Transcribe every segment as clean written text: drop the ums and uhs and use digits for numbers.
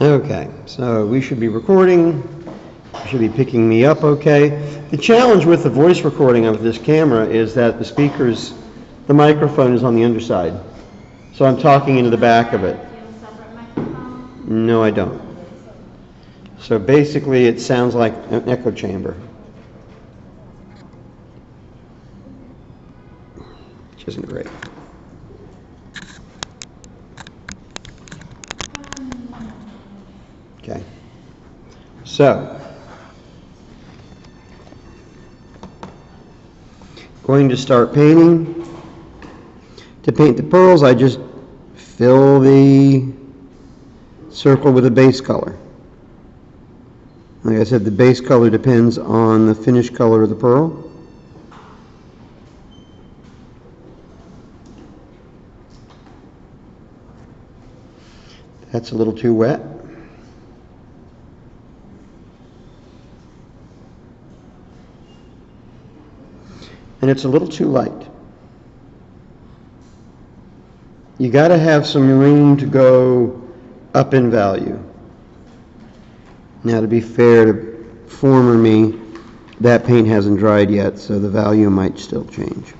Okay, so we should be recording. You should be picking me up okay. The challenge with the voice recording of this camera is that the microphone is on the underside. So I'm talking into the back of it. Do you have a separate microphone? No, I don't. So basically it sounds like an echo chamber, which isn't great. Okay. So, going to start painting. To paint the pearls, I just fill the circle with a base color. Like I said, the base color depends on the finish color of the pearl. That's a little too wet. And it's a little too light. You got to have some room to go up in value. Now, to be fair to Former Me, that paint hasn't dried yet, so the value might still change.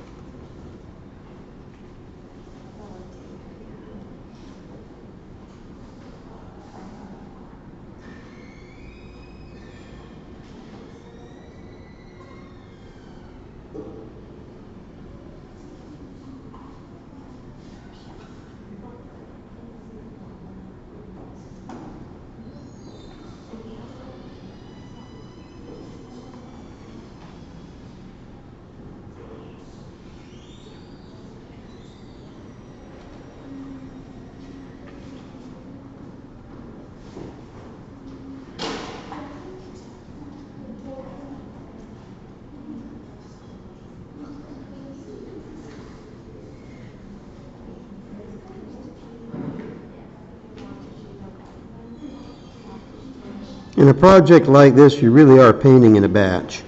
In a project like this, you really are painting in a batch.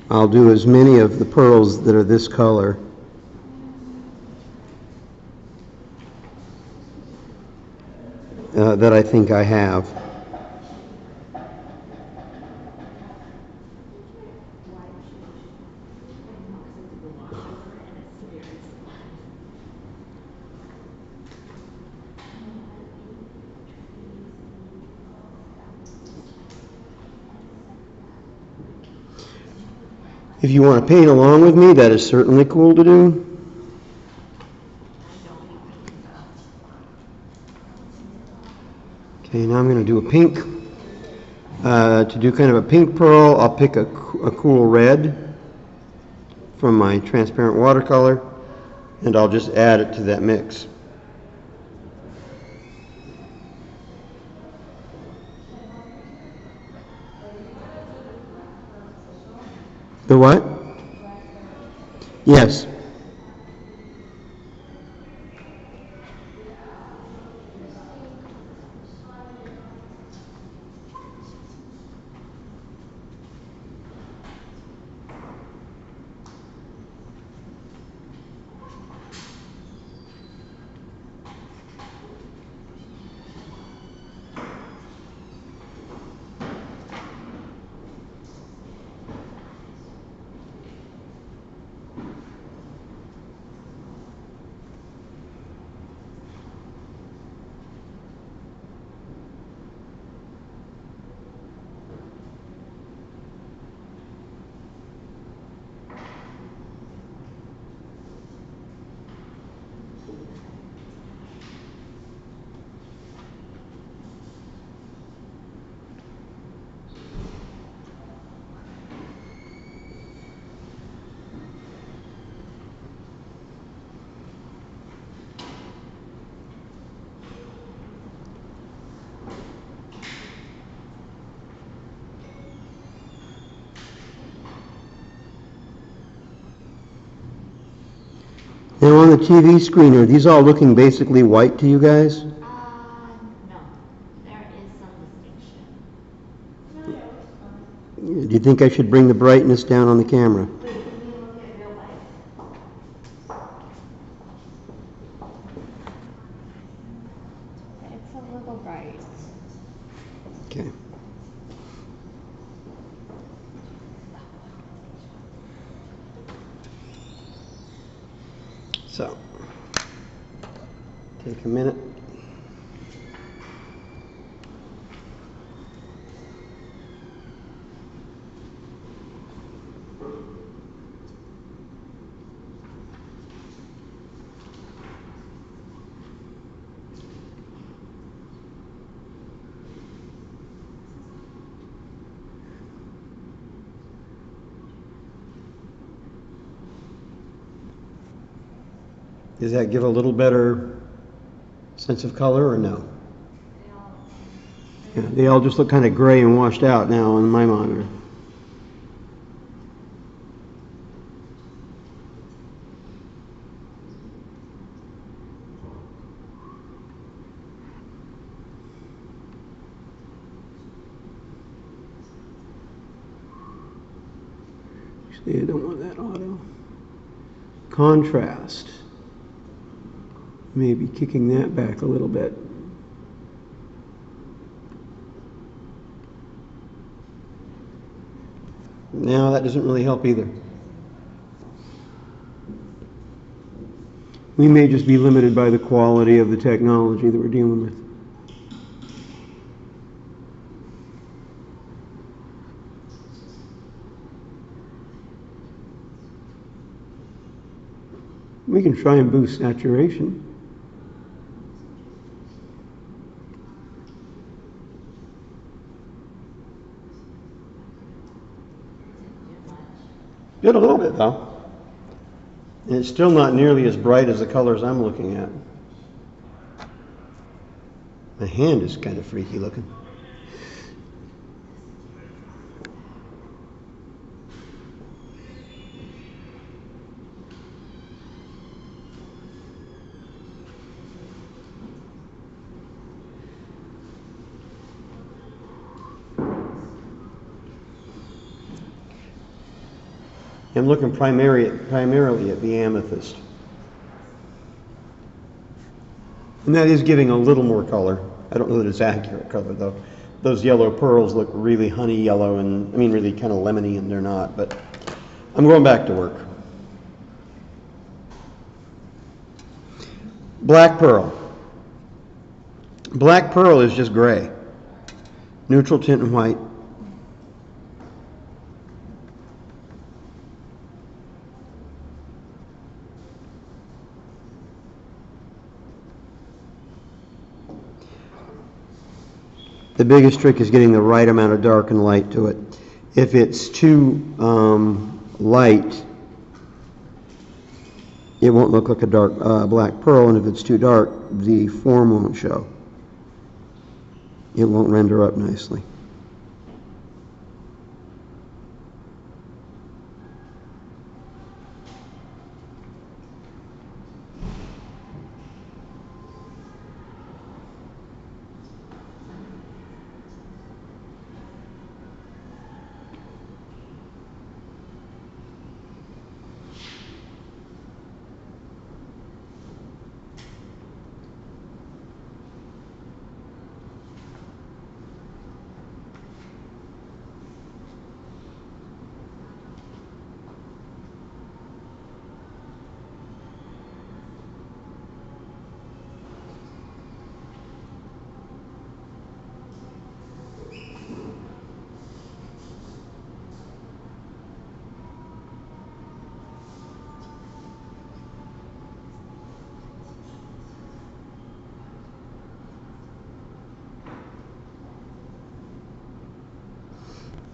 I'll do as many of the pearls that are this color that I think I have. If you want to paint along with me, that is certainly cool to do. Okay, now I'm going to do a pink. To do kind of a pink pearl, I'll pick a cool red from my transparent watercolor, and I'll just add it to that mix. The what? Yes. Now on the TV screen, are these all looking basically white to you guys? No, there is some distinction. Do you think I should bring the brightness down on the camera? Wait, can we look at real life? It's a a little bright. Okay. So, take a minute. Does that give a little better sense of color or no? Yeah, they all just look kind of gray and washed out now on my monitor. Actually, I don't want that auto. Contrast. Maybe kicking that back a little bit. No, that doesn't really help either. We may just be limited by the quality of the technology that we're dealing with. We can try and boost saturation. Did a little bit though. And it's still not nearly as bright as the colors I'm looking at. My hand is kind of freaky looking. I'm looking primarily at the amethyst. And that is giving a little more color. I don't know that it's accurate color though. Those yellow pearls look really honey yellow and, I mean, really kind of lemony, and they're not, but I'm going back to work. Black pearl. Black pearl is just gray. Neutral tint and white. The biggest trick is getting the right amount of dark and light to it. If it's too light, it won't look like a dark black pearl, and if it's too dark, the form won't show. It won't render up nicely.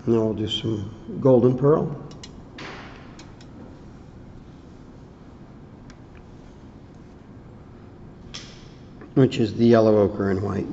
Now we'll do some golden pearl. Which is the yellow ochre and white.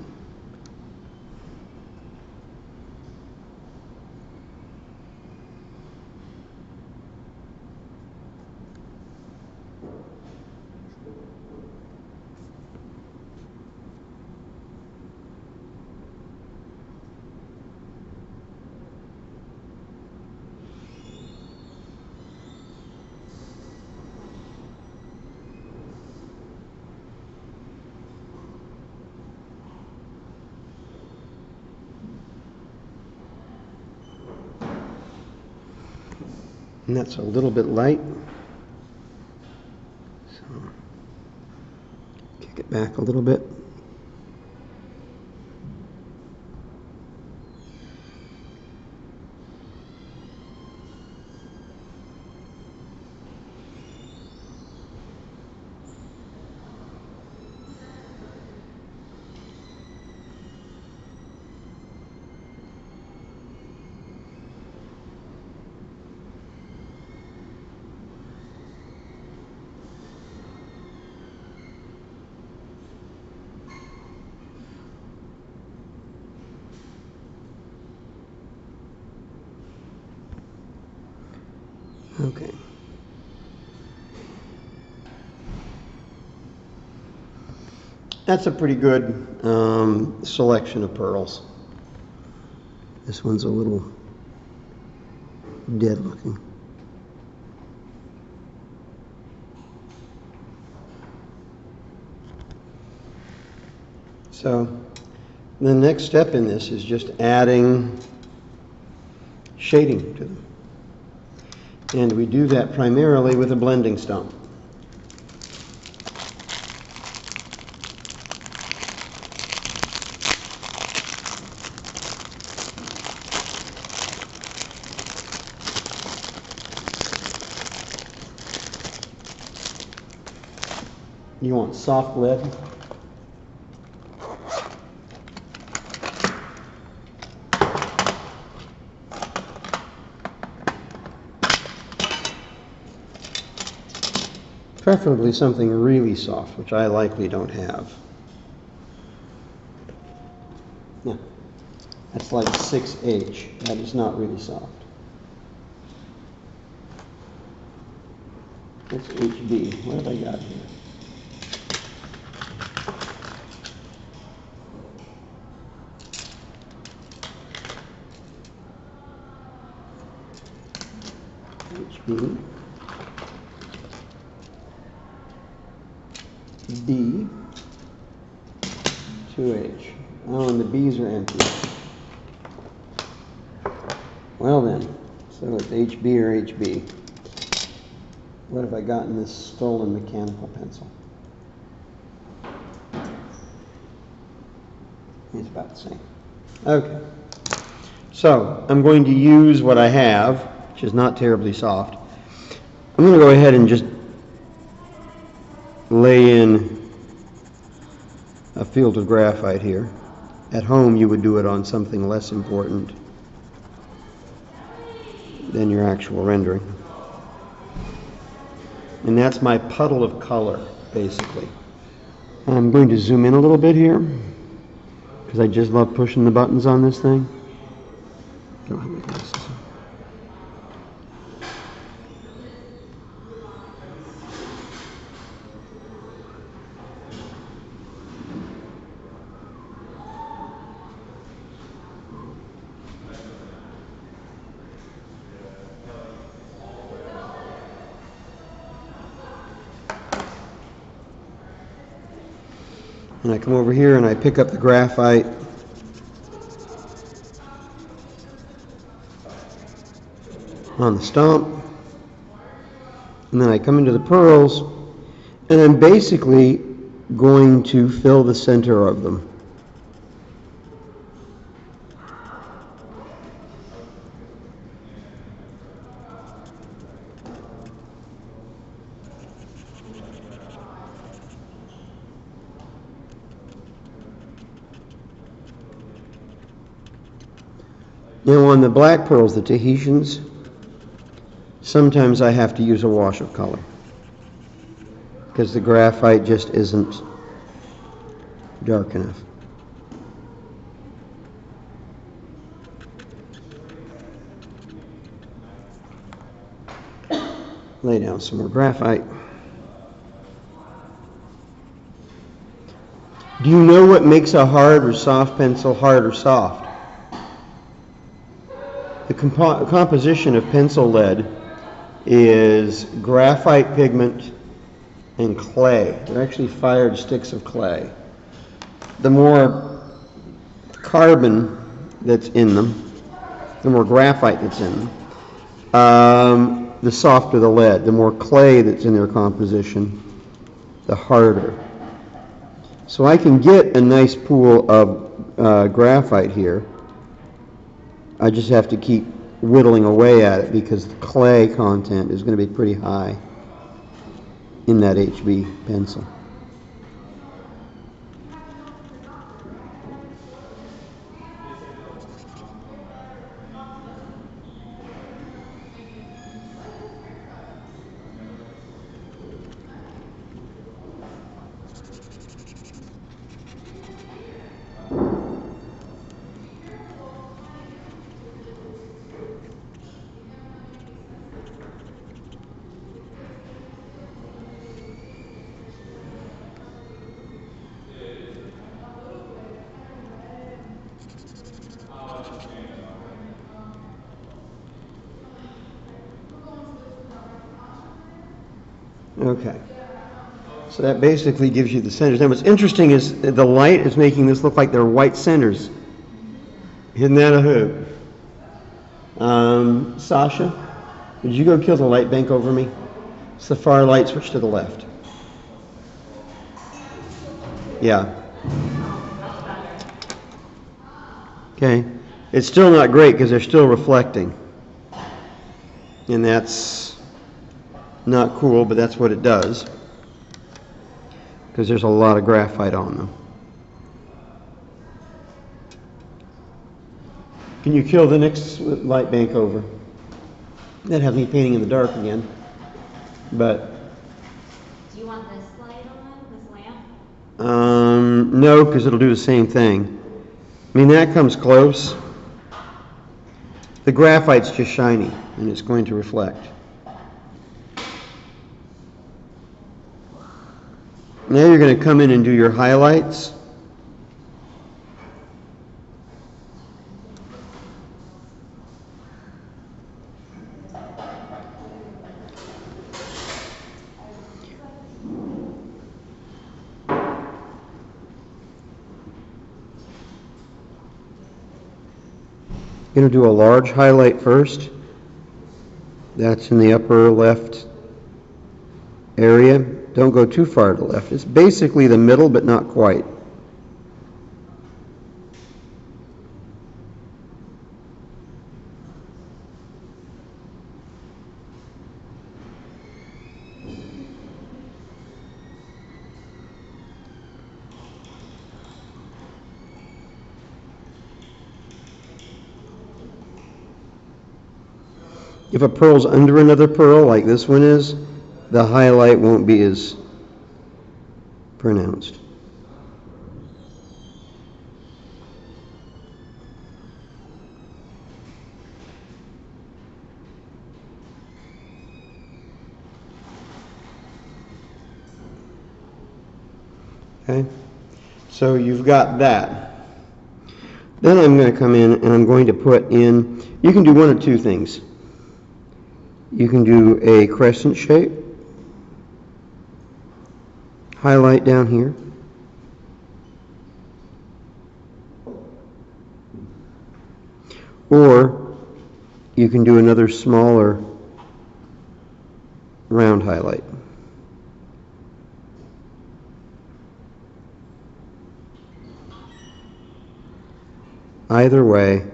And that's a little bit light. So, kick it back a little bit. Okay. That's a pretty good selection of pearls. This one's a little dead looking. So the next step in this is just adding shading to them. And we do that primarily with a blending stump. You want soft lead. Preferably something really soft, which I likely don't have. Yeah, that's like 6H. That is not really soft. That's HB. What have I got here? HB. B, 2H. Oh, and the B's are empty. Well then, so it's HB or HB. What have I got in this stolen mechanical pencil? It's about the same. Okay. So, I'm going to use what I have, which is not terribly soft. I'm going to go ahead and just lay in a field of graphite here. At home you would do it on something less important than your actual rendering. And that's my puddle of color, basically. I'm going to zoom in a little bit here, because I just love pushing the buttons on this thing. Don't have my glasses on. And I come over here and I pick up the graphite on the stump, and then I come into the pearls, and I'm basically going to fill the center of them. Now on the black pearls, the Tahitians, sometimes I have to use a wash of color because the graphite just isn't dark enough. Lay down some more graphite. Do you know what makes a hard or soft pencil hard or soft? The composition of pencil lead is graphite pigment and clay. They're actually fired sticks of clay. The more carbon that's in them, the more graphite that's in them, the softer the lead. The more clay that's in their composition, the harder. So I can get a nice pool of graphite here. I just have to keep whittling away at it because the clay content is going to be pretty high in that HB pencil. Okay. So that basically gives you the centers. Now what's interesting is the light is making this look like they're white centers. Isn't that a hoot? Sasha, did you go kill the light bank over me? It's the far light switch to the left. Yeah. Okay. It's still not great because they're still reflecting. And that's not cool, but that's what it does. Because there's a lot of graphite on them. Can you kill the next light bank over? That has me painting in the dark again. But Do you want this light on, this lamp? no, because it'll do the same thing. I mean, that comes close. The graphite's just shiny, and it's going to reflect. Now you're going to come in and do your highlights. I'm going to do a large highlight first. That's in the upper left area. Don't go too far to the left. It's basically the middle, but not quite. If a pearl's under another pearl, like this one is, the highlight won't be as pronounced. Okay, so you've got that. Then I'm going to come in and I'm going to put in, you can do one of two things. You can do a crescent shape, highlight down here, or you can do another smaller round highlight. Either way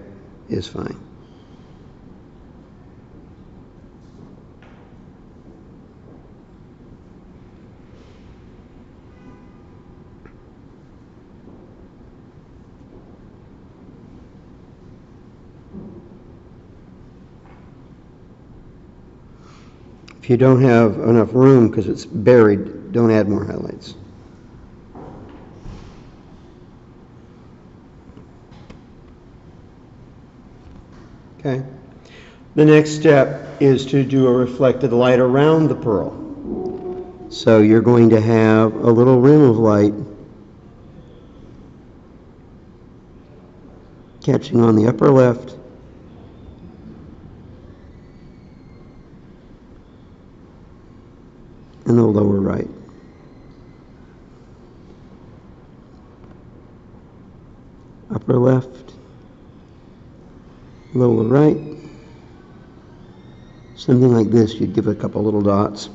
is fine. If you don't have enough room because it's buried, don't add more highlights. Okay. The next step is to do a reflected light around the pearl. So you're going to have a little rim of light catching on the upper left and the lower right. Upper left, lower right, Something like this, you'd give it a couple little dots.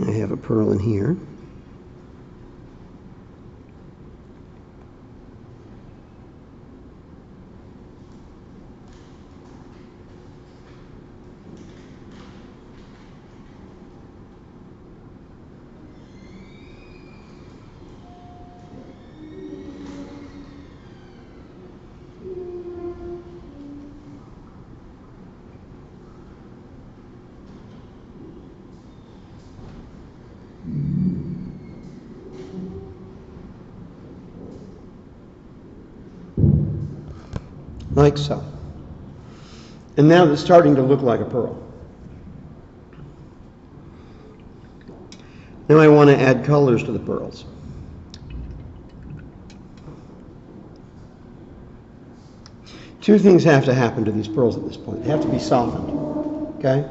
I have a pearl in here. Like so. And now it's starting to look like a pearl. Now I want to add colors to the pearls. Two things have to happen to these pearls at this point. They have to be softened, okay?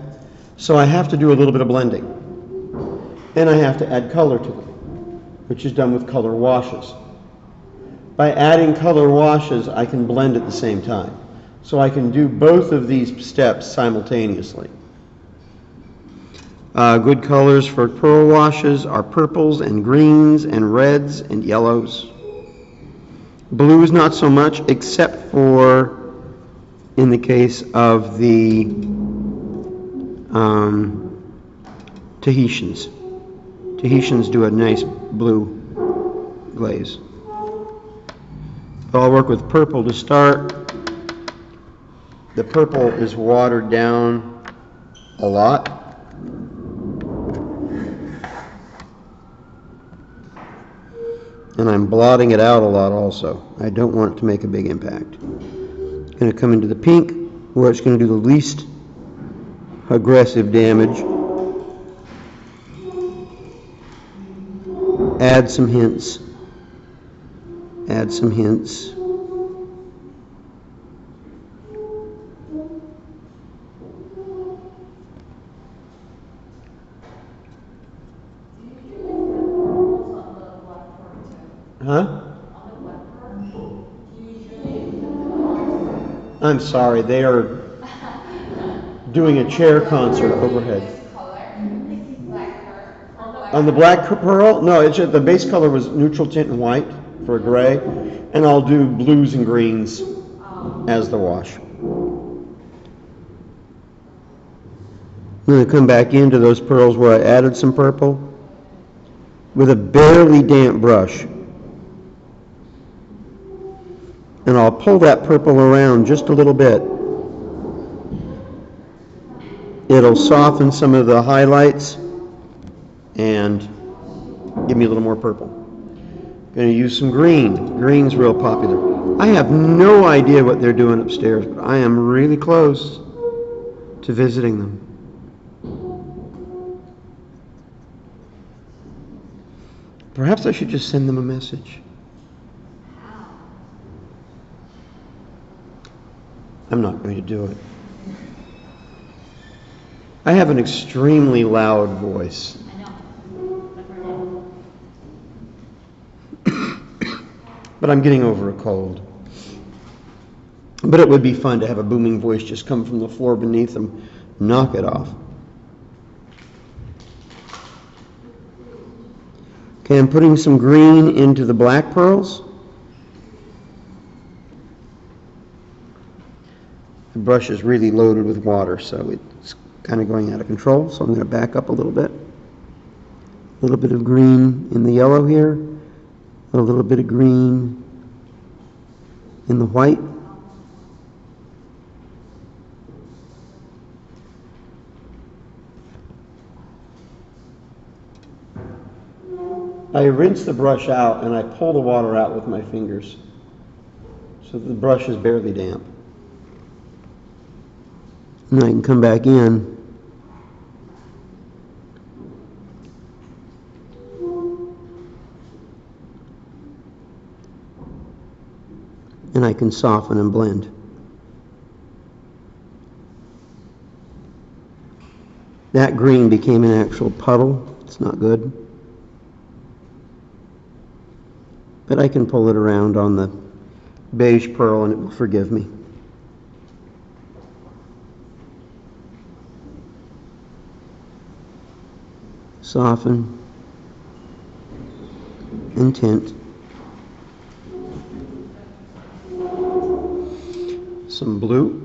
So I have to do a little bit of blending. And I have to add color to them, which is done with color washes. By adding color washes, I can blend at the same time. So I can do both of these steps simultaneously. Good colors for pearl washes are purples and greens and reds and yellows. Blues not so much, except for in the case of the Tahitians. Tahitians do a nice blue glaze. I'll work with purple to start. The purple is watered down a lot. And I'm blotting it out a lot also. I don't want it to make a big impact. I'm going to come into the pink, where it's going to do the least aggressive damage. Add some hints. Add some hints. Huh? I'm sorry, they are doing a chair concert overhead. On the black pearl? No, it's just, the base color was neutral tint and white for a gray, and I'll do blues and greens as the wash. I'm going to come back into those pearls where I added some purple with a barely damp brush. And I'll pull that purple around just a little bit. It'll soften some of the highlights and give me a little more purple. Going to use some green. Green's real popular. I have no idea what they're doing upstairs, but I am really close to visiting them. Perhaps I should just send them a message. I'm not going to do it. I have an extremely loud voice. But I'm getting over a cold. But it would be fun to have a booming voice just come from the floor beneath them, knock it off. Okay, I'm putting some green into the black pearls. The brush is really loaded with water, so it's kind of going out of control. So I'm going to back up a little bit. A little bit of green in the yellow here. A little bit of green in the white. I rinse the brush out and I pull the water out with my fingers so the brush is barely damp. And I can come back in and I can soften and blend. That green became an actual puddle. It's not good. But I can pull it around on the beige pearl and it will forgive me. Soften and tint. Some blue.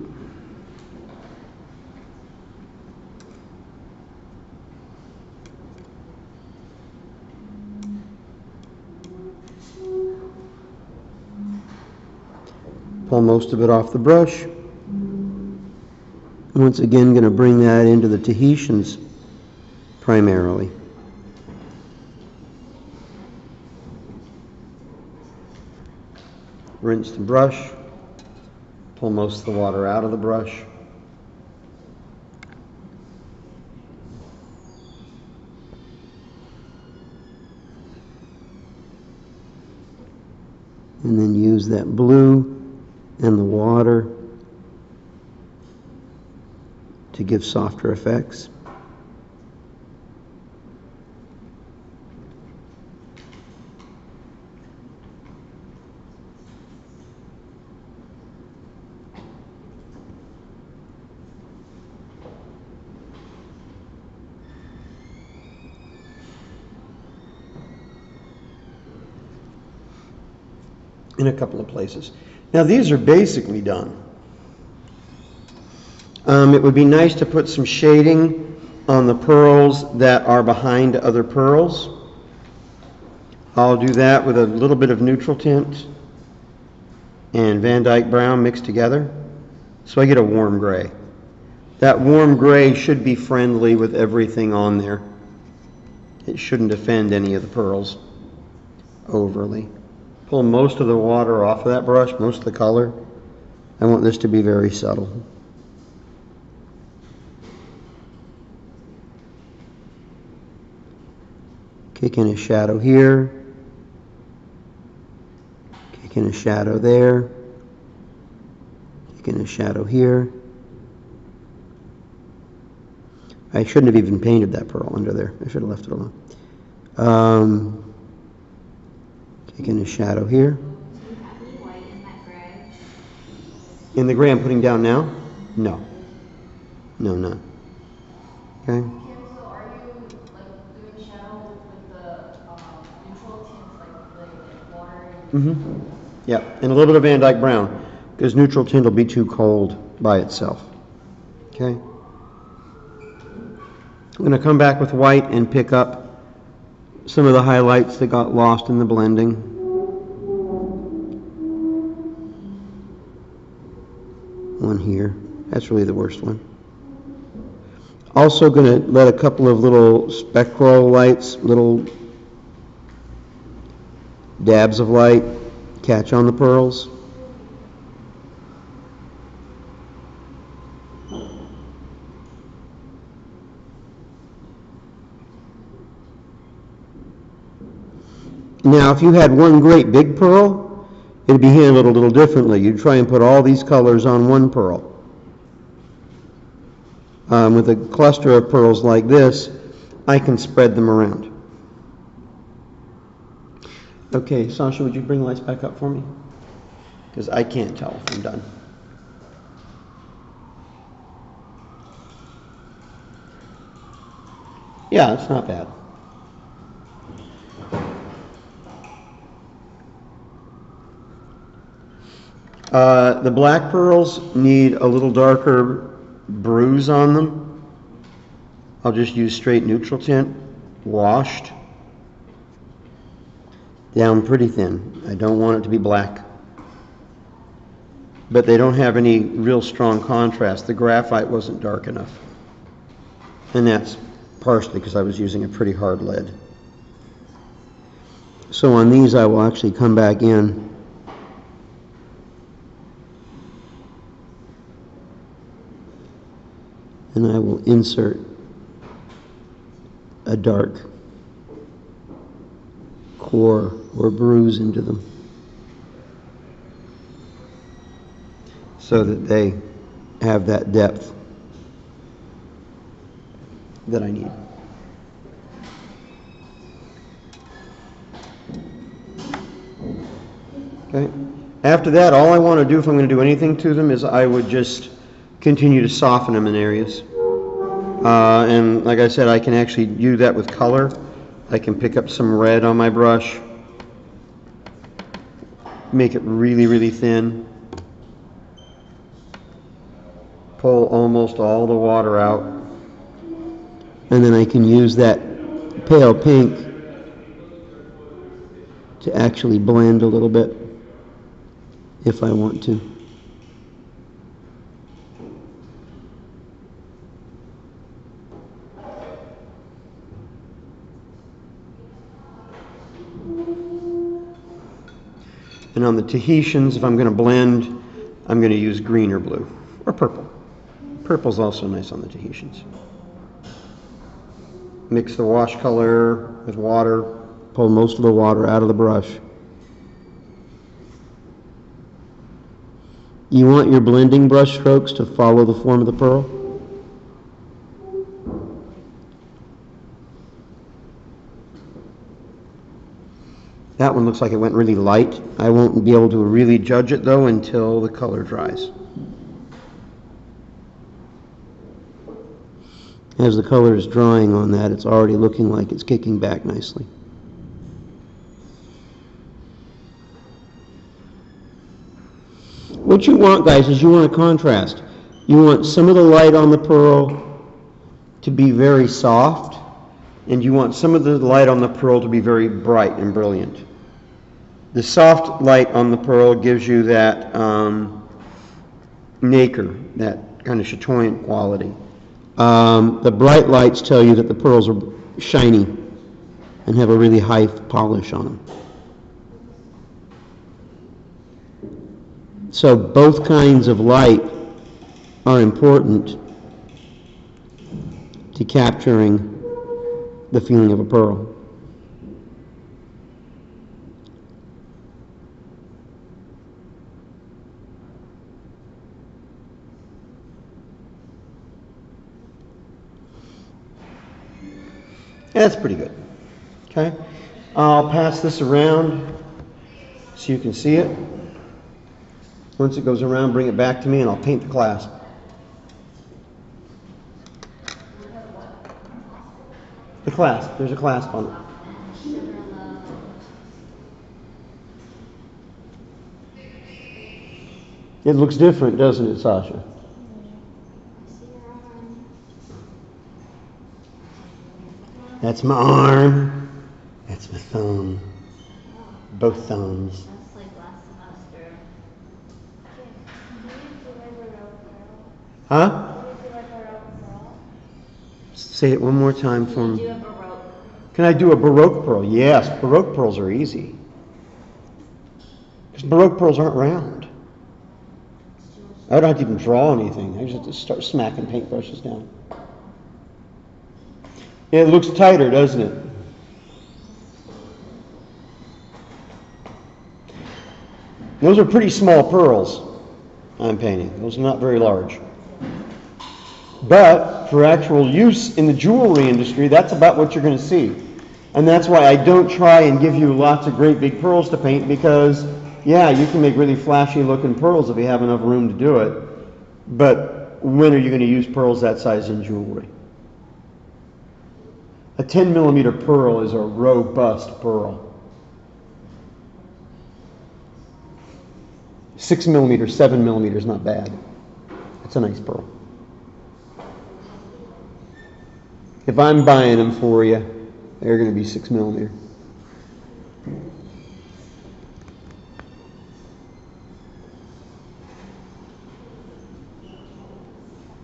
Pull most of it off the brush. Once again, going to bring that into the Tahitians primarily. Rinse the brush. Pull most of the water out of the brush. And then use that blue and the water to give softer effects. In a couple of places. Now these are basically done. It would be nice to put some shading on the pearls that are behind other pearls. I'll do that with a little bit of neutral tint and Van Dyke brown mixed together. So I get a warm gray. That warm gray should be friendly with everything on there. It shouldn't offend any of the pearls overly. Pull most of the water off of that brush, most of the color. I want this to be very subtle. Kick in a shadow here. Kick in a shadow there. Kick in a shadow here. I shouldn't have even painted that pearl under there. I should have left it alone. Taking a shadow here. Do you have any white in that gray? In the gray I'm putting down now? No. No, none. Okay. Kim, so are you like doing shadow with the neutral tints like water? Mm-hmm. Yeah, and a little bit of Van Dyke brown, because neutral tint will be too cold by itself. Okay. I'm going to come back with white and pick up some of the highlights that got lost in the blending. One here. That's really the worst one. Also going to let a couple of little spectral lights, little dabs of light catch on the pearls. Now, if you had one great big pearl, it'd be handled a little differently. You'd try and put all these colors on one pearl. With a cluster of pearls like this, I can spread them around. Okay, Sasha, would you bring the lights back up for me? Because I can't tell if I'm done. Yeah, it's not bad. The black pearls need a little darker bruise on them. I'll just use straight neutral tint, washed, down pretty thin. I don't want it to be black. But they don't have any real strong contrast. The graphite wasn't dark enough. And that's partially because I was using a pretty hard lead. So on these I will actually come back in and I will insert a dark core or bruise into them so that they have that depth that I need. Okay. After that, all I want to do if I'm going to do anything to them is I would just continue to soften them in areas. And like I said, I can actually do that with color. I can pick up some red on my brush, make it really, really thin, pull almost all the water out, and then I can use that pale pink to actually blend a little bit if I want to. And on the Tahitians, if I'm going to blend, I'm going to use green or blue, or purple. Purple's also nice on the Tahitians. Mix the wash color with water, pull most of the water out of the brush. You want your blending brush strokes to follow the form of the pearl. That one looks like it went really light. I won't be able to really judge it though until the color dries. As the color is drying on that, it's already looking like it's kicking back nicely. What you want, guys, is you want a contrast. You want some of the light on the pearl to be very soft, and you want some of the light on the pearl to be very bright and brilliant. The soft light on the pearl gives you that nacre, that kind of chatoyant quality. The bright lights tell you that the pearls are shiny and have a really high polish on them. So both kinds of light are important to capturing the feeling of a pearl. That's pretty good. Okay. I'll pass this around so you can see it. Once it goes around, bring it back to me and I'll paint the clasp. The clasp. There's a clasp on it. It looks different, doesn't it, Sasha? That's my arm. That's my thumb. Both thumbs. That's like last semester. Huh? Say it one more time for Do me. a Baroque. Can I do a Baroque pearl? Yes, Baroque pearls are easy. Because Baroque pearls aren't round. I don't have to even draw anything. I just have to start smacking paintbrushes down. It looks tighter, doesn't it? Those are pretty small pearls I'm painting. Those are not very large. But for actual use in the jewelry industry, that's about what you're going to see. And that's why I don't try and give you lots of great big pearls to paint, because, yeah, you can make really flashy looking pearls if you have enough room to do it. But when are you going to use pearls that size in jewelry? A 10 millimeter pearl is a robust pearl. 6 millimeter, 7 millimeter is not bad. It's a nice pearl. If I'm buying them for you, they're going to be 6 millimeter.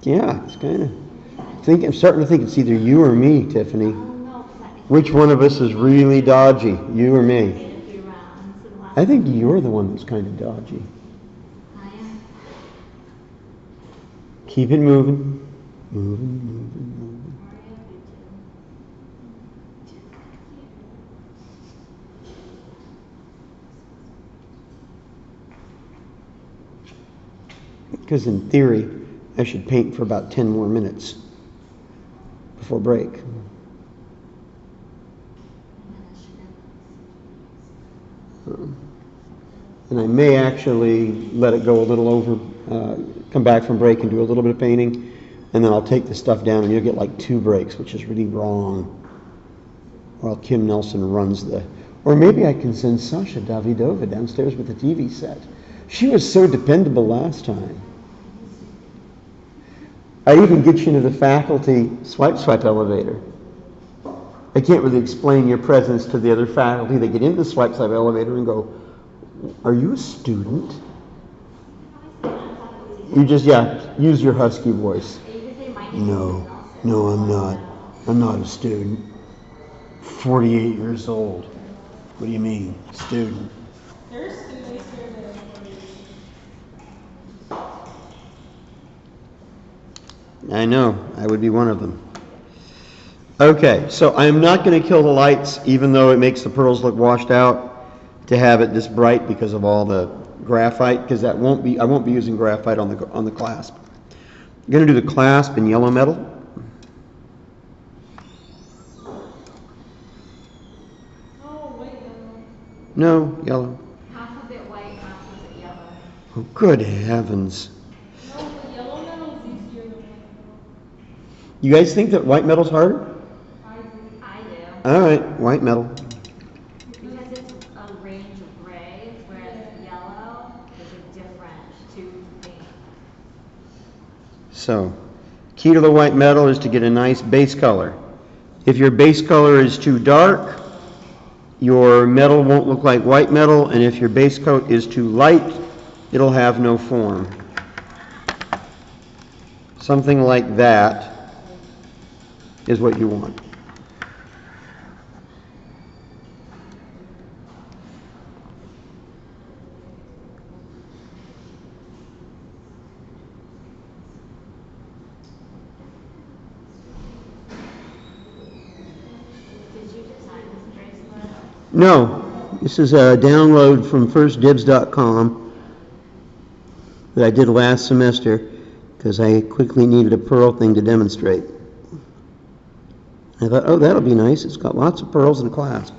Yeah, it's kind of. I'm starting to think it's either you or me, Tiffany. Which one of us is really dodgy, you or me? I think you're the one that's kind of dodgy. I am. Keep it moving. Moving, moving, moving. Because in theory, I should paint for about 10 more minutes before break. And then it should And I may actually let it go a little over, come back from break and do a little bit of painting, and then I'll take the stuff down and you'll get like 2 breaks, which is really wrong, while Kim Nelson runs the... Or maybe I can send Sasha Davidova downstairs with the TV set. She was so dependable last time. I even get you into the faculty swipe elevator. I can't really explain your presence to the other faculty. They get into the swipe elevator and go, "Are you a student?" You just, use your husky voice. No, I'm not. I'm not a student. 48 years old. What do you mean, student? There's students here that are I know, I would be one of them. Okay, so I am not going to kill the lights, even though it makes the pearls look washed out, to have it this bright because of all the graphite, because I won't be using graphite on the clasp. I'm going to do the clasp in yellow metal. No, yellow. half of it white, half of it yellow. Oh, good heavens. no, the yellow metal is easier than white You guys think that white metal's harder? metal. I do. I do. All right, white metal. Because it's a range of grays, whereas yellow is a different tube to paint. So, key to the white metal is to get a nice base color. If your base color is too dark, your metal won't look like white metal, and if your base coat is too light, it'll have no form. Something like that is what you want. Did you design this bracelet? No, this is a download from firstdibs.com that I did last semester because I quickly needed a pearl thing to demonstrate. I thought, oh, that'll be nice. It's got lots of pearls and clasp.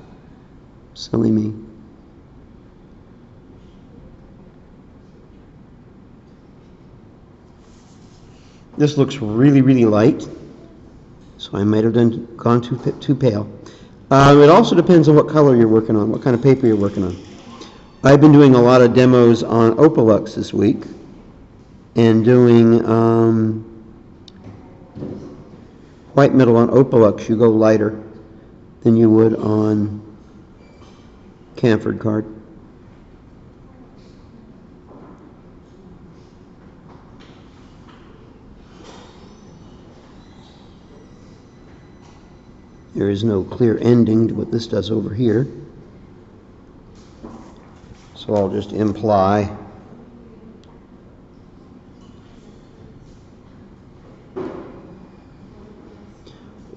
Silly me. This looks really, really light, so I might have gone too pale. It also depends on what color you're working on, what kind of paper you're working on. I've been doing a lot of demos on Opalux this week and doing white metal on Opalux. You go lighter than you would on Camford card. There is no clear ending to what this does over here. So I'll just imply.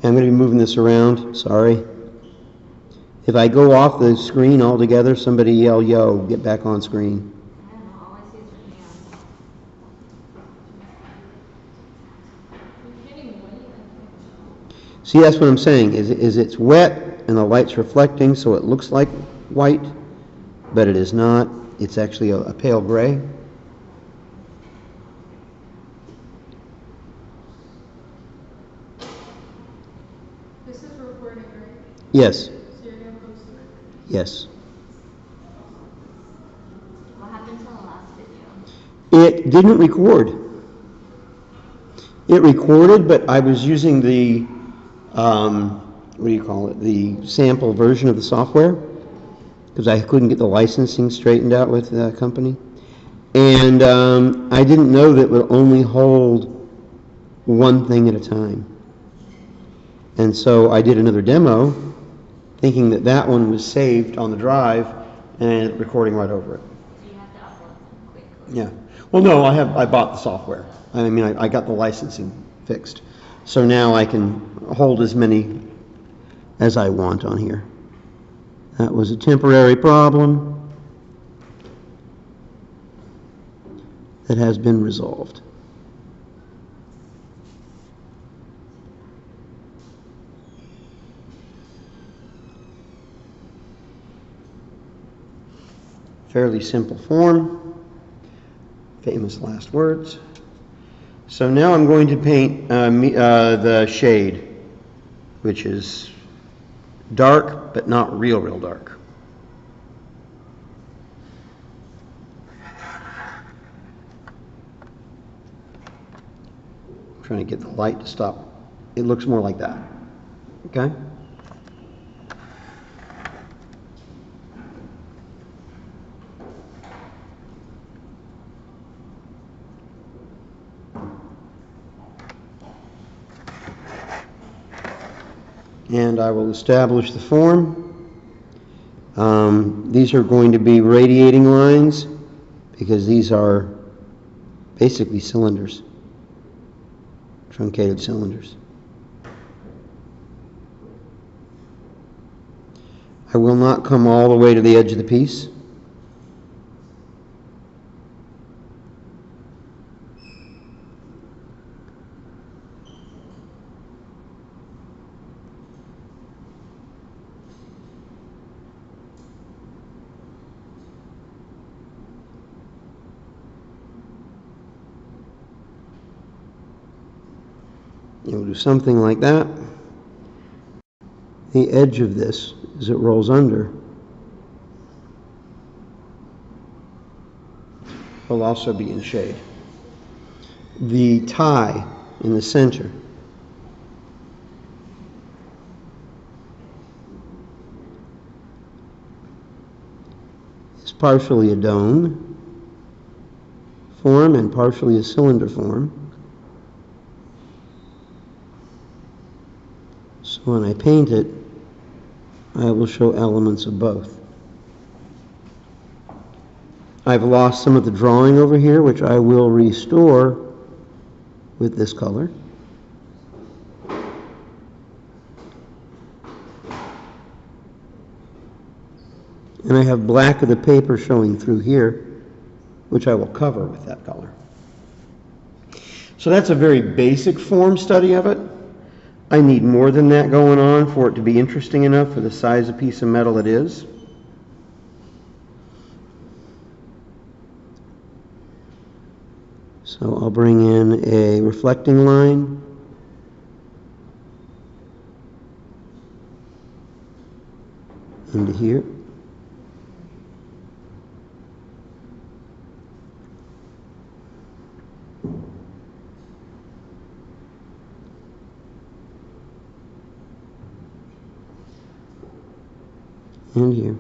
I'm going to be moving this around, sorry. If I go off the screen altogether, somebody yell, yo, get back on screen. I don't know, all I see is your hands. You're getting white, I think. See, that's what I'm saying, is it's wet and the light's reflecting so it looks like white, but it is not. It's actually a pale gray. This is recording, right? Yes, So you're gonna post it. yes. What happened to the last video? It didn't record. It recorded, but I was using the, what do you call it, the sample version of the software, because I couldn't get the licensing straightened out with the company. And I didn't know that it would only hold one thing at a time. And so I did another demo, thinking that that one was saved on the drive and recording right over it. So you have to upload them quickly. Yeah. Well, no, I bought the software. I mean, I got the licensing fixed. So now I can hold as many as I want on here. That was a temporary problem that has been resolved. Fairly simple form. Famous last words. So now I'm going to paint the shade, which is dark, but not real dark. I'm trying to get the light to stop. It looks more like that. Okay? And I will establish the form. These are going to be radiating lines because these are basically cylinders, truncated cylinders. I will not come all the way to the edge of the piece. You'll do something like that. The edge of this, as it rolls under, will also be in shade. The tie in the center is partially a dome form and partially a cylinder form. So when I paint it, I will show elements of both. I've lost some of the drawing over here, which I will restore with this color. And I have black of the paper showing through here, which I will cover with that color. So that's a very basic form study of it. I need more than that going on for it to be interesting enough for the size of piece of metal it is. So I'll bring in a reflecting line. Into here. And here.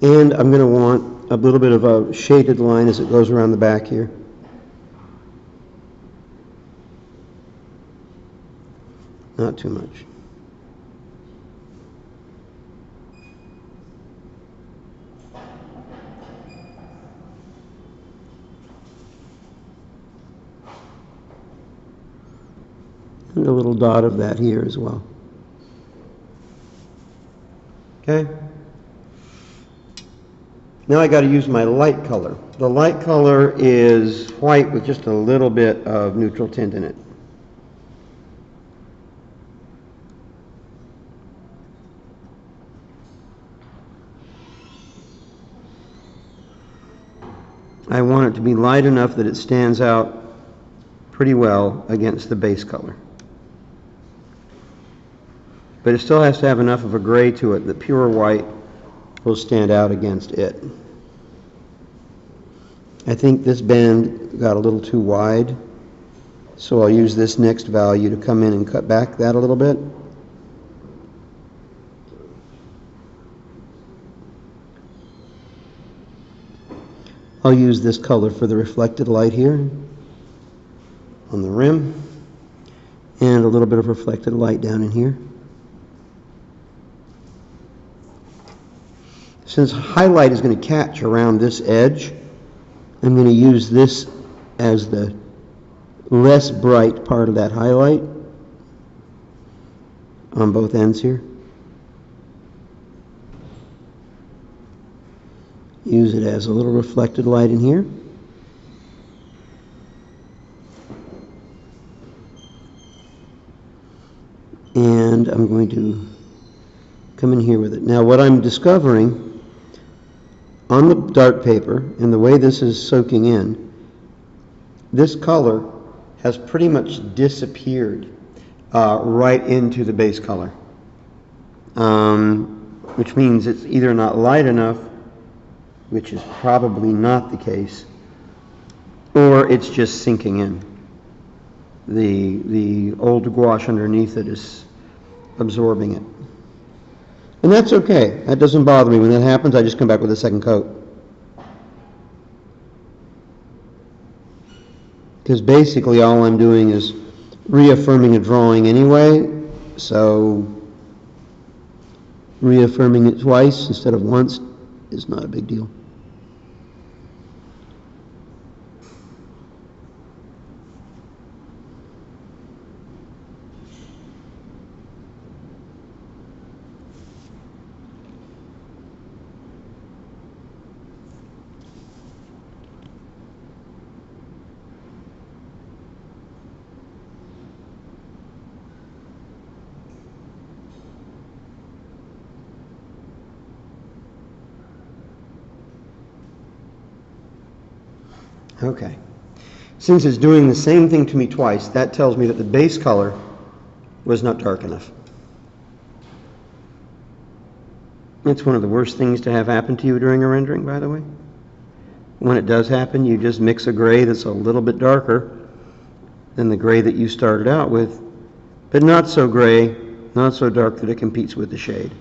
And I'm going to want a little bit of a shaded line as it goes around the back here. Not too much. And a little dot of that here as well. Okay? Now I got to use my light color. The light color is white with just a little bit of neutral tint in it. I want it to be light enough that it stands out pretty well against the base color. But it still has to have enough of a gray to it that pure white will stand out against it. I think this bend got a little too wide, so I'll use this next value to come in and cut back that a little bit. I'll use this color for the reflected light here on the rim, and a little bit of reflected light down in here. Since highlight is going to catch around this edge, I'm going to use this as the less bright part of that highlight on both ends here. use it as a little reflected light in here. And I'm going to come in here with it. Now what I'm discovering on the dark paper and the way this is soaking in, this color has pretty much disappeared right into the base color, which means it's either not light enough, which is probably not the case, or it's just sinking in. The old gouache underneath it is absorbing it. And that's okay. That doesn't bother me. When that happens, I just come back with a second coat. Because basically all I'm doing is reaffirming a drawing anyway, so reaffirming it twice instead of once is not a big deal. Okay. Since it's doing the same thing to me twice, that tells me that the base color was not dark enough. It's one of the worst things to have happen to you during a rendering, by the way. When it does happen, you just mix a gray that's a little bit darker than the gray that you started out with, but not so gray, not so dark that it competes with the shade.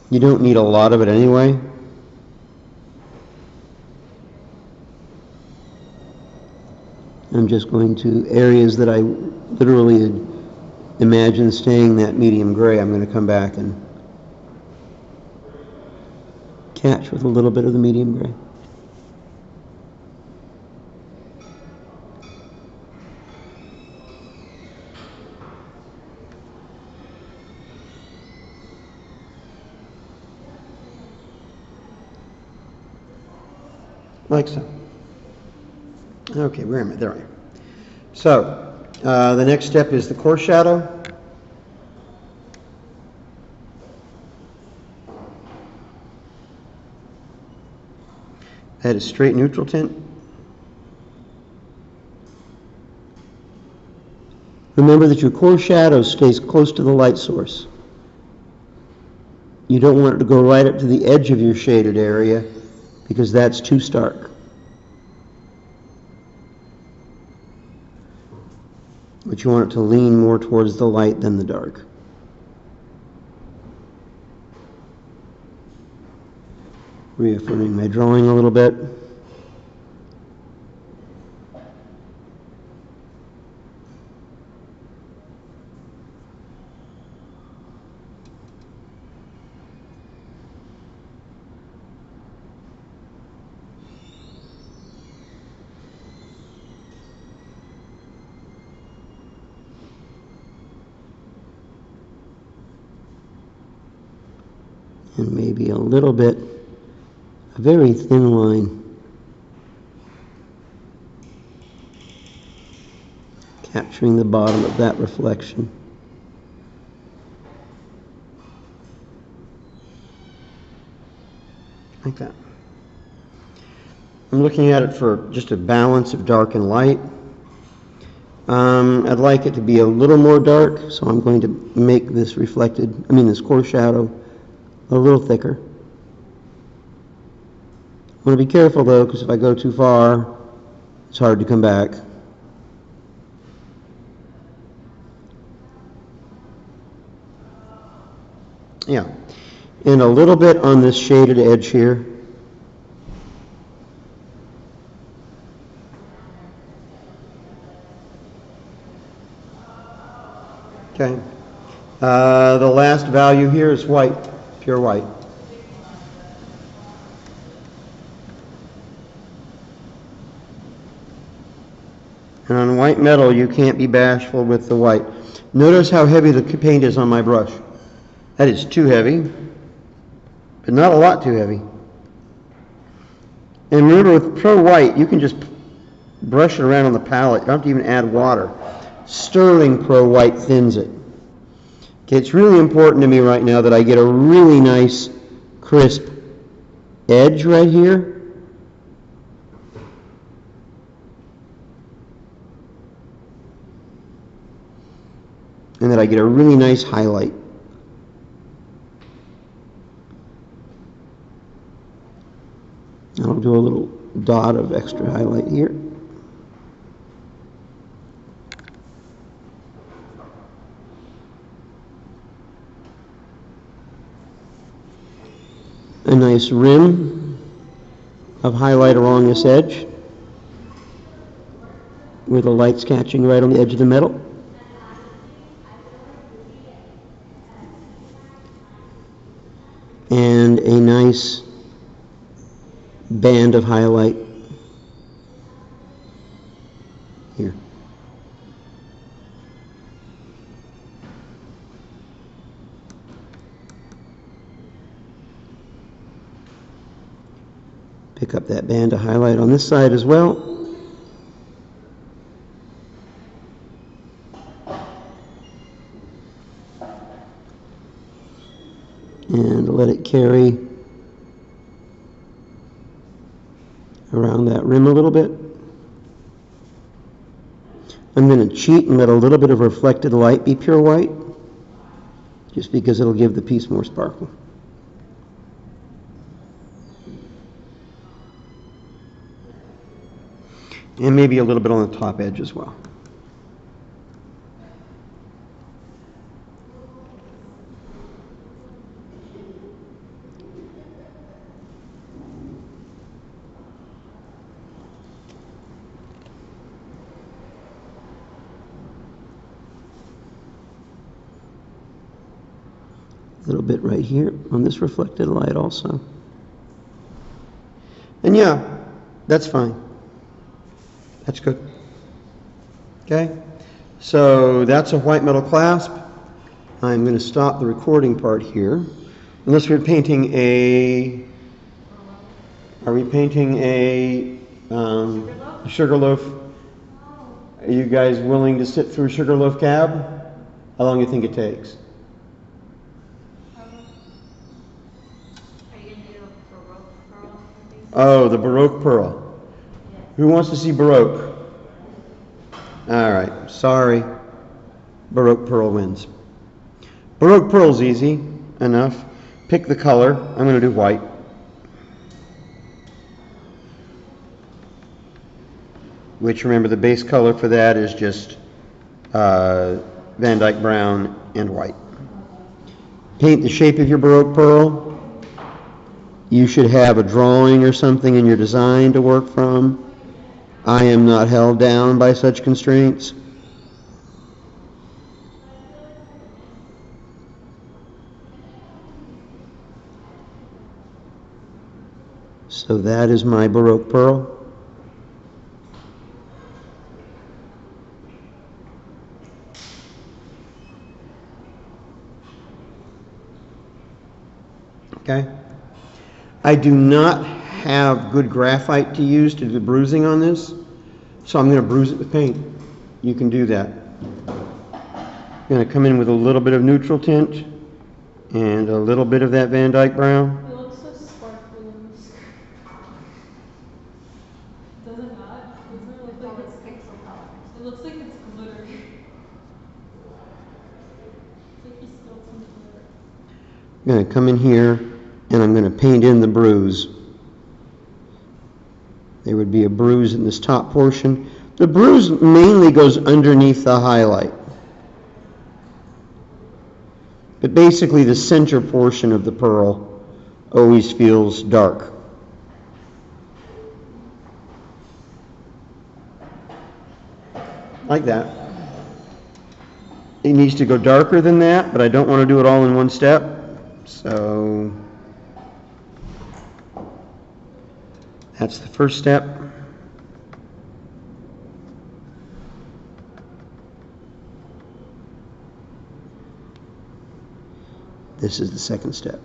You don't need a lot of it anyway. I'm just going to areas that I literally imagine staying that medium gray. I'm going to come back and catch with a little bit of the medium gray. Like so. Okay, where am I? There I am. So, the next step is the coarse shadow. That is straight neutral tint. Remember that your coarse shadow stays close to the light source. You don't want it to go right up to the edge of your shaded area because that's too stark. But you want it to lean more towards the light than the dark. Reaffirming my drawing a little bit. And maybe a little bit, a very thin line, capturing the bottom of that reflection. Like that. I'm looking at it for just a balance of dark and light. I'd like it to be a little more dark, so I'm going to make this this coarse shadow a little thicker. I want to be careful though, because if I go too far, it's hard to come back. Yeah, and a little bit on this shaded edge here. Okay. The last value here is white. Pure white. And on white metal, you can't be bashful with the white. Notice how heavy the paint is on my brush. That is too heavy. but not a lot too heavy. And remember, with Pro White, you can just brush it around on the palette. You don't have to even add water. Sterling Pro White thins it. Okay, it's really important to me right now that I get a really nice, crisp edge right here. And that I get a really nice highlight. I'll do a little dot of extra highlight here. A nice rim of highlight along this edge where the light's catching right on the edge of the metal. And a nice band of highlight here. Pick up that band of highlight on this side as well. And let it carry around that rim a little bit. I'm going to cheat and let a little bit of reflected light be pure white, just because it'll give the piece more sparkle. And maybe a little bit on the top edge as well. A little bit right here on this reflected light also. And yeah, that's fine. That's good. Okay, so that's a white metal clasp. I'm going to stop the recording part here. Unless we're painting a, are we painting a Sugarloaf? Are you guys willing to sit through Sugarloaf Cab? How long do you think it takes? Are you gonna do a Baroque pearl? Oh, the Baroque Pearl. Who wants to see Baroque? All right, sorry. Baroque Pearl wins. Baroque Pearl's easy enough. Pick the color. I'm going to do white. Which, remember, the base color for that is just Van Dyke brown and white. Paint the shape of your Baroque Pearl. You should have a drawing or something in your design to work from. I am not held down by such constraints. So that is my Baroque Pearl. Okay. I do not have good graphite to use to do the bruising on this, so I'm going to bruise it with paint. You can do that. I'm going to come in with a little bit of neutral tint and a little bit of that Van Dyke brown. It looks so sparkly on the screen. Does it not? Doesn't it look like it's pixel color? It looks like it's glittery. It's like you spilled some glitter. I'm going to come in here and I'm going to paint in the bruise. There would be a bruise in this top portion. The bruise mainly goes underneath the highlight. But basically the center portion of the pearl always feels dark. Like that. It needs to go darker than that, but I don't want to do it all in one step. So that's the first step. This is the second step.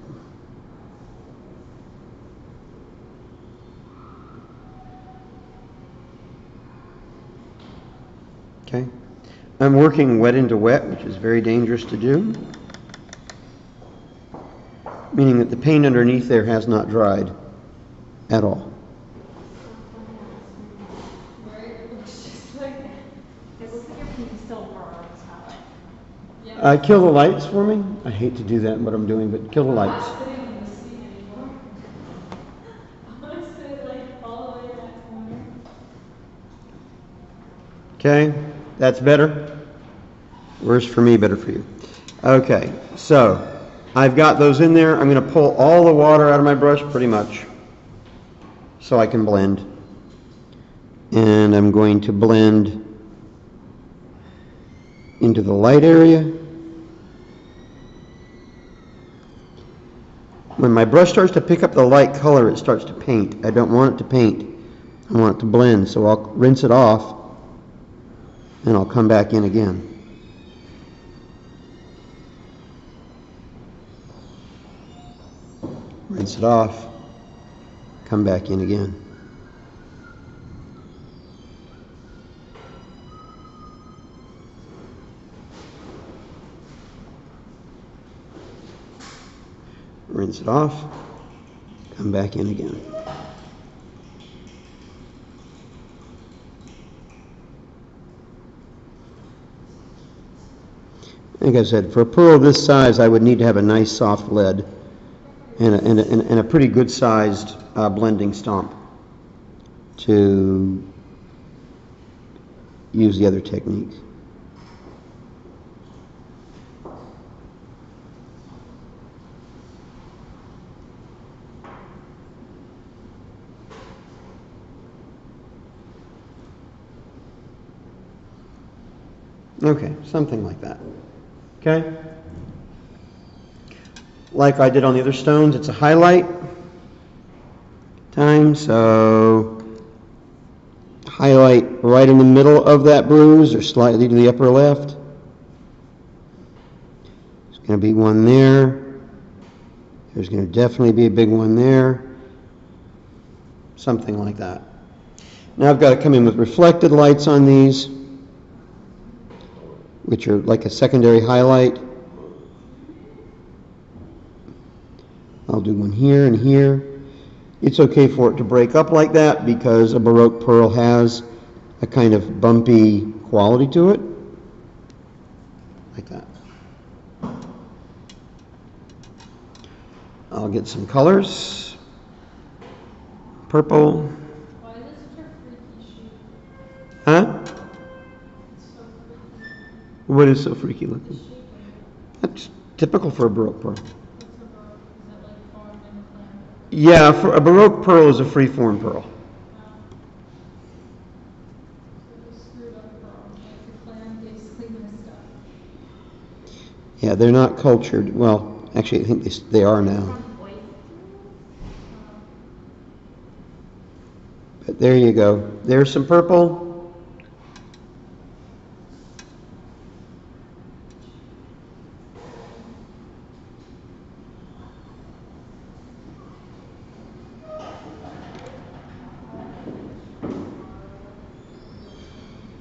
Okay. I'm working wet into wet, which is very dangerous to do, meaning that the paint underneath there has not dried at all. Right, it looks just like, It looks like your paint still burns, Helen. yeah. Kill the lights for me. I hate to do that in what I'm doing, but kill the I'm lights. not sitting in the seat anymore. I'm gonna sit like all the way in that corner. Okay, that's better. Worse for me, better for you. Okay, so I've got those in there. I'm going to pull all the water out of my brush pretty much so I can blend. And I'm going to blend into the light area. When my brush starts to pick up the light color, it starts to paint. I don't want it to paint. I want it to blend, so I'll rinse it off and I'll come back in again. Rinse it off, come back in again. Rinse it off, come back in again. Like I said, for a pearl this size, I would need to have a nice soft lead and a pretty good sized blending stomp to use the other techniques. Okay, something like that. Okay? Like I did on the other stones, it's a highlight time, so highlight right in the middle of that bruise or slightly to the upper left. There's going to be one there. There's going to definitely be a big one there. Something like that. Now I've got to come in with reflected lights on these, which are like a secondary highlight. I'll do one here and here. It's okay for it to break up like that because a Baroque pearl has a kind of bumpy quality to it. Like that. I'll get some colors. Purple. Why is it such a freaky shape? Huh? It's so freaky. What is so freaky The looking? shape of it. That's typical for a Baroque pearl. What's a Baroque? Is it like formed in a plan? Yeah, for a Baroque pearl is a free-form pearl. Wow. So it was screwed up wrong. Like the plan basically messed up. Yeah, they're not cultured. Well, actually, I think they are now. From oysters? But there you go. There's some purple.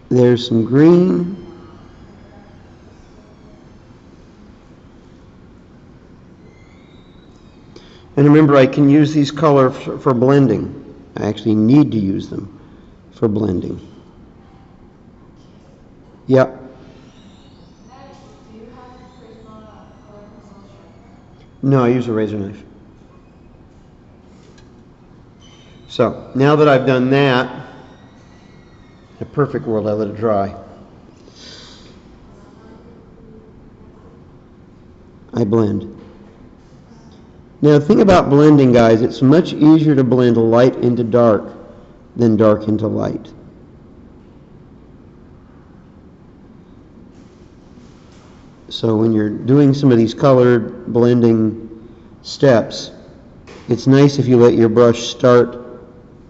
There's some green. And remember, I can use these colors for blending. I actually need to use them for blending. Yep. Do you have Prisma color pencils? No, I use a razor knife. So, now that I've done that, in a perfect world, I let it dry. I blend. Now, the thing about blending, guys, it's much easier to blend light into dark than dark into light. So when you're doing some of these colored blending steps, it's nice if you let your brush start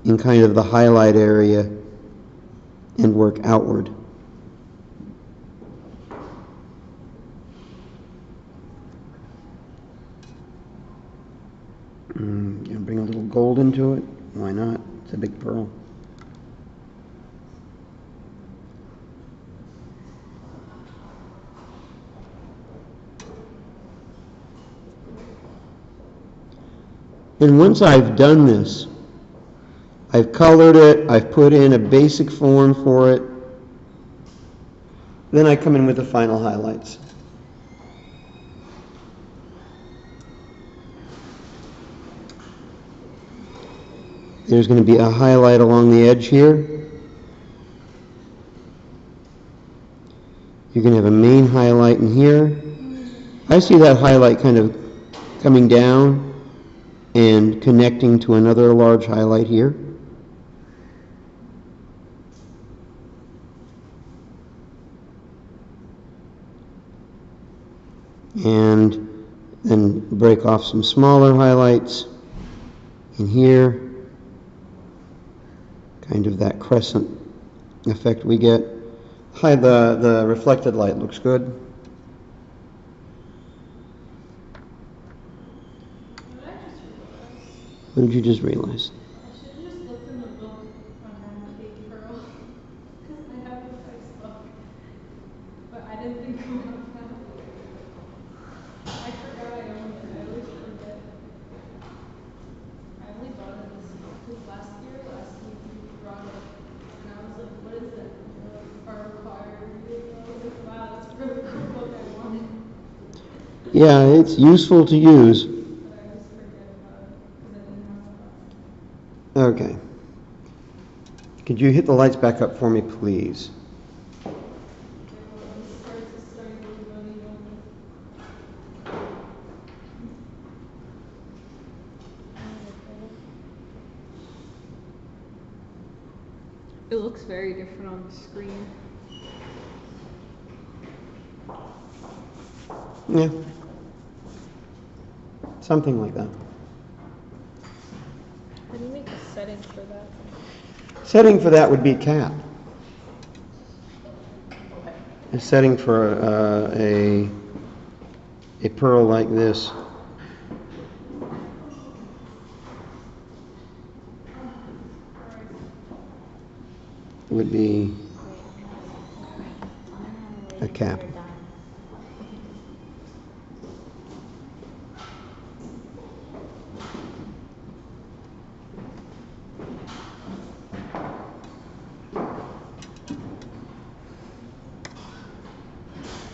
in kind of the highlight area and work outward. Gonna bring a little gold into it. Why not? It's a big pearl. And once I've done this, I've colored it, I've put in a basic form for it, then I come in with the final highlights. There's going to be a highlight along the edge here. You're going to have a main highlight in here. I see that highlight kind of coming down and connecting to another large highlight here. And then break off some smaller highlights in here. Kind of that crescent effect we get. The reflected light looks good. What did you just realize? I should have just looked in the book on how to bake pearl, because I have a price book, but I didn't think about that. I forgot I owned it, I always forget. I only bought it this year, because last week you brought it, and I was like, what is it? Our required reading, I was like, wow, that's a really cool book I wanted, Yeah, it's useful to use. but I always forget about it, because I didn't have it. Okay. Could you hit the lights back up for me, please? It looks very different on the screen. Yeah. Something like that. How do you make a setting for that? Setting for that would be cap. A setting for a pearl like this would be a cap.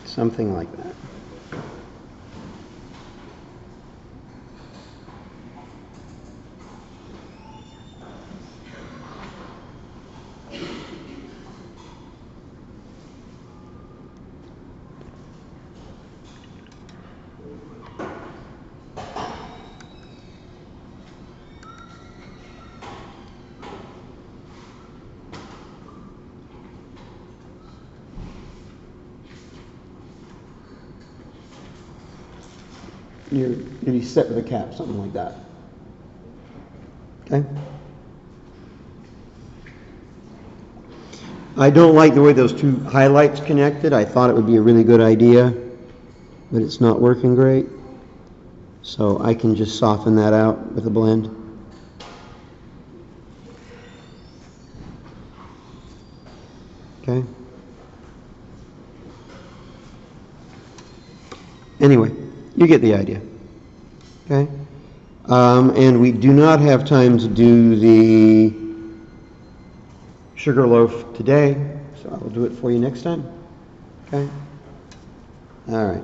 Something like that. You're going to be set with a cap, something like that. Okay? I don't like the way those two highlights connected. I thought it would be a really good idea, but it's not working great. So I can just soften that out with a blend. Okay? Anyway, you get the idea. Okay? And we do not have time to do the sugar loaf today, so I will do it for you next time. Okay? All right.